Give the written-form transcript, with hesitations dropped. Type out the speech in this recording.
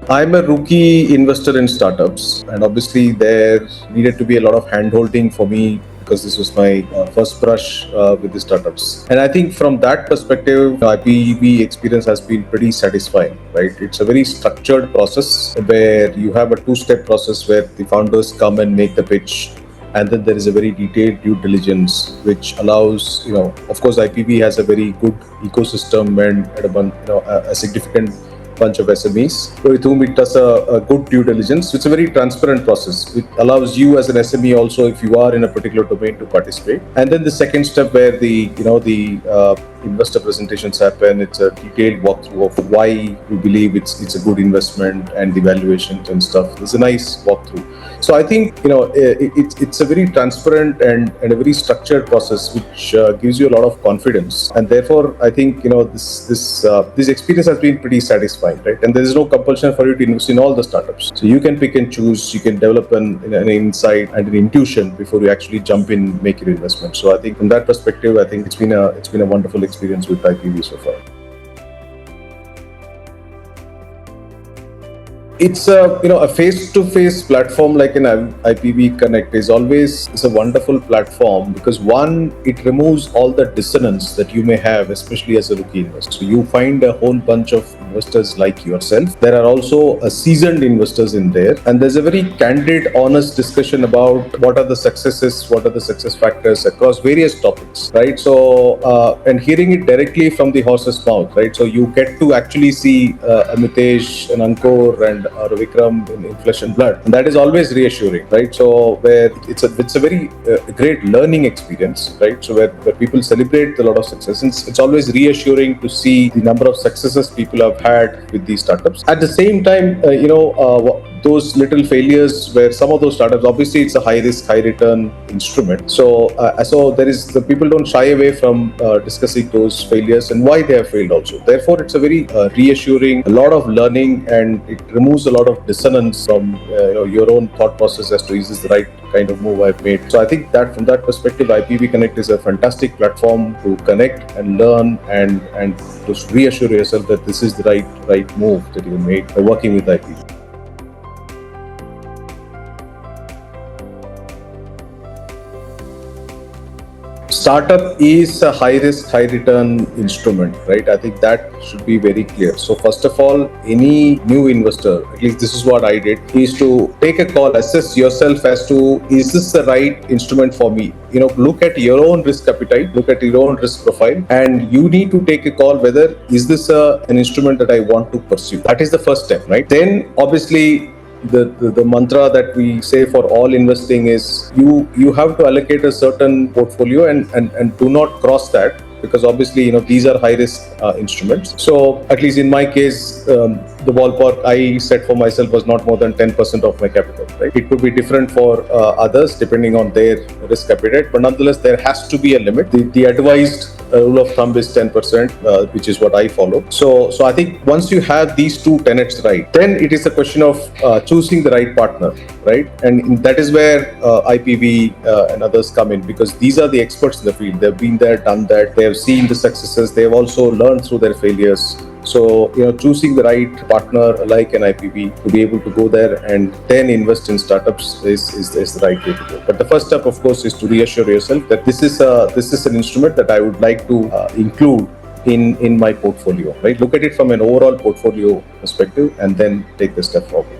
I'm a rookie investor in startups, and obviously there needed to be a lot of handholding for me because this was my first brush with the startups. And I think from that perspective, IPV experience has been pretty satisfying, right? It's a very structured process where you have a two-step process where the founders come and make the pitch, and then there is a very detailed due diligence which allows, of course IPV has a very good ecosystem and a significant bunch of SMEs with whom it does a good due diligence. It's a very transparent process. It allows you as an SME also, if you are in a particular domain, to participate. And then the second step where the investor presentations happen. It's a detailed walkthrough of why we believe it's a good investment and the valuations and stuff. It's a nice walkthrough. So I think it's a very transparent and a very structured process which gives you a lot of confidence, and therefore I think this experience has been pretty satisfying, right? And there is no compulsion for you to invest in all the startups, so you can pick and choose. You can develop an insight and an intuition before you actually jump in, make your investment. So I think from that perspective, I think it's been a wonderful experience with IPV so far. It's a face-to-face platform like an IPV Connect is a wonderful platform because one, it removes all the dissonance that you may have, especially as a rookie investor. So you find a whole bunch of investors like yourself. There are also seasoned investors in there, and there's a very candid, honest discussion about what are the successes, what are the success factors across various topics, right? So and hearing it directly from the horse's mouth, right? So you get to actually see Amitesh and Ankur and Vikram in Inflection Blood, and that is always reassuring, right? So where it's a very great learning experience, right? So where people celebrate a lot of success, and it's always reassuring to see the number of successes people have had with these startups. At the same time, those little failures where some of those startups, obviously it's a high risk, high return instrument. So the people don't shy away from discussing those failures and why they have failed also. Therefore, it's a very reassuring, a lot of learning, and it removes a lot of dissonance from your own thought process as to is this the right kind of move I've made. So I think that from that perspective, IPV Connect is a fantastic platform to connect and learn and to reassure yourself that this is the right move that you made by working with IPV. Startup is a high risk, high return instrument, right? I think that should be very clear. So first of all, any new investor, at least this is what I did, is to take a call, assess yourself as to, is this the right instrument for me? Look at your own risk appetite, look at your own risk profile, and you need to take a call whether is this an instrument that I want to pursue. That is the first step, right? Then obviously, the mantra that we say for all investing is you have to allocate a certain portfolio and do not cross that, because obviously these are high risk instruments. So at least in my case, the ballpark I set for myself was not more than 10% of my capital, right? It could be different for others depending on their risk appetite, but nonetheless there has to be a limit. The advised rule of thumb is 10%, which is what I follow. So I think once you have these two tenets right, then it is a question of choosing the right partner, right? And that is where IPV and others come in, because these are the experts in the field. They've been there, done that. They have seen the successes. They have also learned through their failures. So, choosing the right partner like an IPV to be able to go there and then invest in startups is the right way to go. But the first step, of course, is to reassure yourself that this is an instrument that I would like to include in my portfolio, right? Look at it from an overall portfolio perspective and then take the step forward.